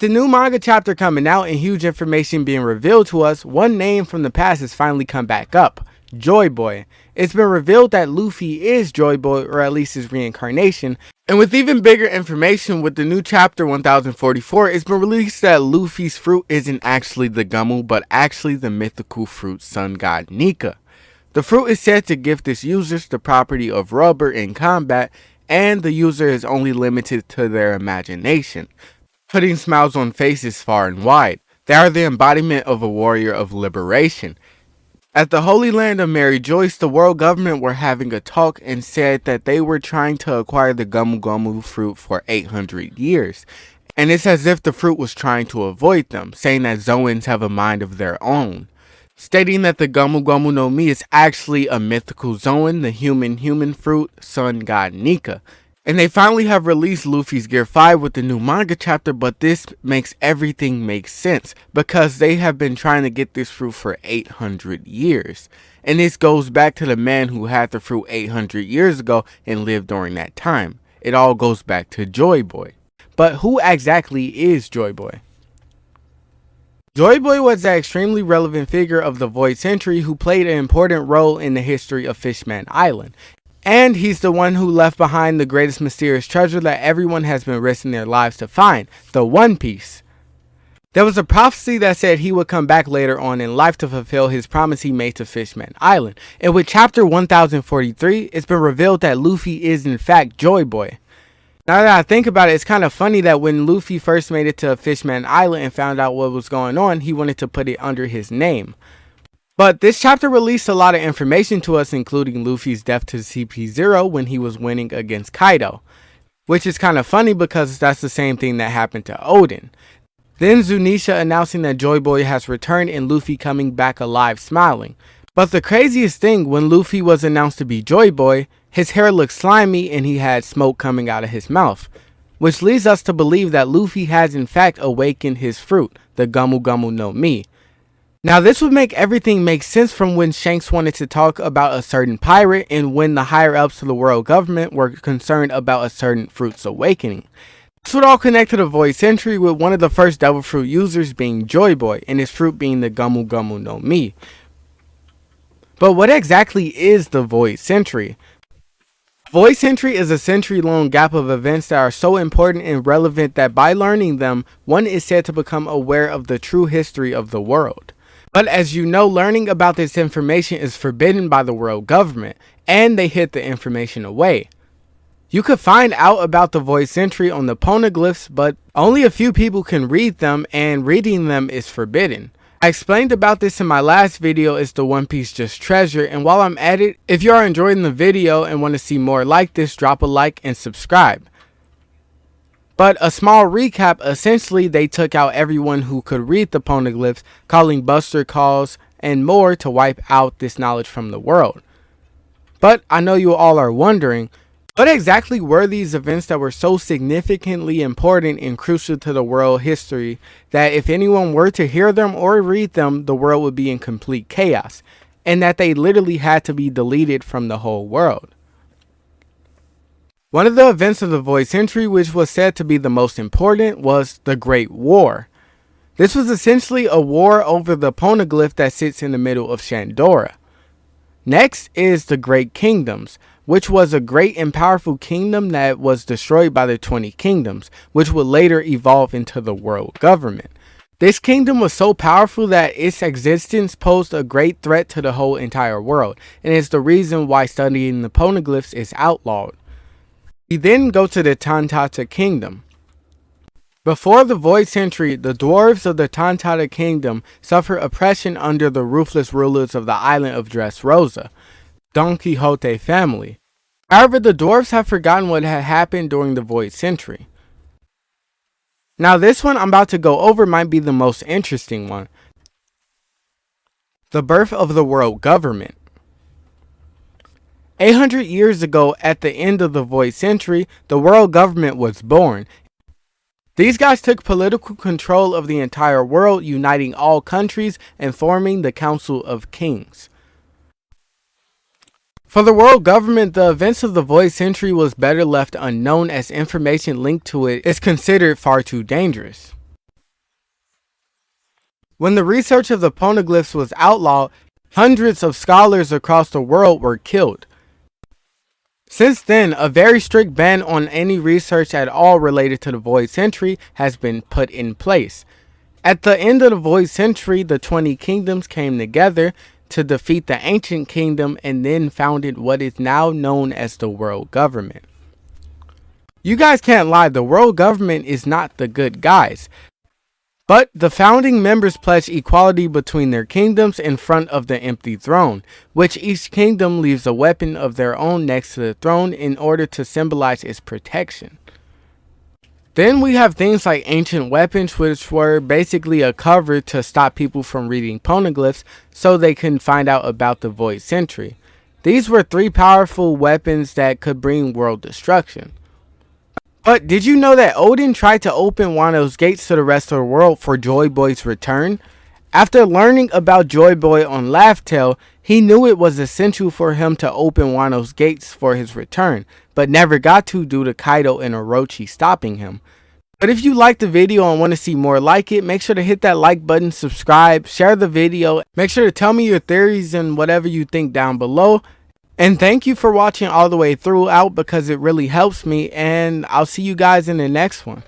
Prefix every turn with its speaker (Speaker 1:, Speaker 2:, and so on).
Speaker 1: the new manga chapter coming out and huge information being revealed to us, one name from the past has finally come back up: Joyboy. It's been revealed that Luffy is Joyboy, or at least his reincarnation. And with even bigger information, with the new chapter 1044, it's been released that Luffy's fruit isn't actually the gumu, but actually the mythical fruit sun god Nika. The fruit is said to gift its users the property of rubber in combat, and the user is only limited to their imagination, putting smiles on faces far and wide. They are the embodiment of a warrior of liberation. At the Holy Land of Mary Joyce, the world government were having a talk and said that they were trying to acquire the gumu fruit for 800 years. And it's as if the fruit was trying to avoid them, saying that zoans have a mind of their own. Stating that the gumu no Mi is actually a mythical zoan, the human fruit, sun god Nika. And they finally have released Luffy's Gear 5 with the new manga chapter, but this makes everything make sense because they have been trying to get this fruit for 800 years. And this goes back to the man who had the fruit 800 years ago and lived during that time. It all goes back to Joyboy. But who exactly is Joyboy? Joyboy was an extremely relevant figure of the Void Century who played an important role in the history of Fishman Island. And he's the one who left behind the greatest mysterious treasure that everyone has been risking their lives to find, the One Piece. There was a prophecy that said he would come back later on in life to fulfill his promise he made to Fishman Island. And with chapter 1043, it's been revealed that Luffy is in fact Joyboy. Now that I think about it, it's kind of funny that when Luffy first made it to Fishman Island and found out what was going on, he wanted to put it under his name. But this chapter released a lot of information to us, including Luffy's death to CP0 when he was winning against Kaido. Which is kind of funny because that's the same thing that happened to Oden. Then Zunisha announcing that Joyboy has returned and Luffy coming back alive smiling. But the craziest thing, when Luffy was announced to be Joyboy, his hair looked slimy and he had smoke coming out of his mouth. Which leads us to believe that Luffy has in fact awakened his fruit, the gumu no Mi. Now this would make everything make sense from when Shanks wanted to talk about a certain pirate and when the higher ups of the world government were concerned about a certain fruit's awakening. This would all connect to the Void Century, with one of the first Devil Fruit users being Joyboy and his fruit being the gumu no Mi. But what exactly is the Void Century? Void Century is a century-long gap of events that are so important and relevant that by learning them, one is said to become aware of the true history of the world. But as you know, learning about this information is forbidden by the world government, and they hid the information away. You could find out about the Void Century on the poneglyphs, but only a few people can read them, and reading them is forbidden. I explained about this in my last video, Is the One Piece Just Treasure, and while I'm at it, if you are enjoying the video and want to see more like this, drop a like and subscribe. But a small recap, essentially they took out everyone who could read the poneglyphs, calling Buster Calls and more to wipe out this knowledge from the world. But I know you all are wondering, what exactly were these events that were so significantly important and crucial to the world history that if anyone were to hear them or read them, the world would be in complete chaos, and that they literally had to be deleted from the whole world? One of the events of the Void Century, which was said to be the most important, was the Great War. This was essentially a war over the poneglyph that sits in the middle of Shandora. Next is the Great Kingdoms, which was a great and powerful kingdom that was destroyed by the 20 kingdoms, which would later evolve into the world government. This kingdom was so powerful that its existence posed a great threat to the whole entire world, and is the reason why studying the poneglyphs is outlawed. We then go to the Tantata Kingdom. Before the Void Century, the dwarves of the Tantata Kingdom suffered oppression under the ruthless rulers of the island of Dressrosa, Don Quixote family. However, the dwarves have forgotten what had happened during the Void Century. Now this one I'm about to go over might be the most interesting one. The birth of the world government. 800 years ago, at the end of the Void Century, the world government was born. These guys took political control of the entire world, uniting all countries and forming the Council of Kings. For the world government, the events of the Void Century was better left unknown, as information linked to it is considered far too dangerous. When the research of the poneglyphs was outlawed, hundreds of scholars across the world were killed. Since then, a very strict ban on any research at all related to the Void Century has been put in place. At the end of the Void Century, the 20 kingdoms came together to defeat the Ancient Kingdom and then founded what is now known as the World Government. You guys can't lie, the World Government is not the good guys. But the founding members pledged equality between their kingdoms in front of the empty throne, which each kingdom leaves a weapon of their own next to the throne in order to symbolize its protection. Then we have things like ancient weapons, which were basically a cover to stop people from reading poneglyphs so they can find out about the Void Century. These were 3 powerful weapons that could bring world destruction. But did you know that Odin tried to open Wano's gates to the rest of the world for Joyboy's return? After learning about Joyboy on Laugh Tale, he knew it was essential for him to open Wano's gates for his return, but never got to due to Kaido and Orochi stopping him. But if you liked the video and want to see more like it, make sure to hit that like button, subscribe, share the video, make sure to tell me your theories and whatever you think down below. And thank you for watching all the way throughout because it really helps me, and I'll see you guys in the next one.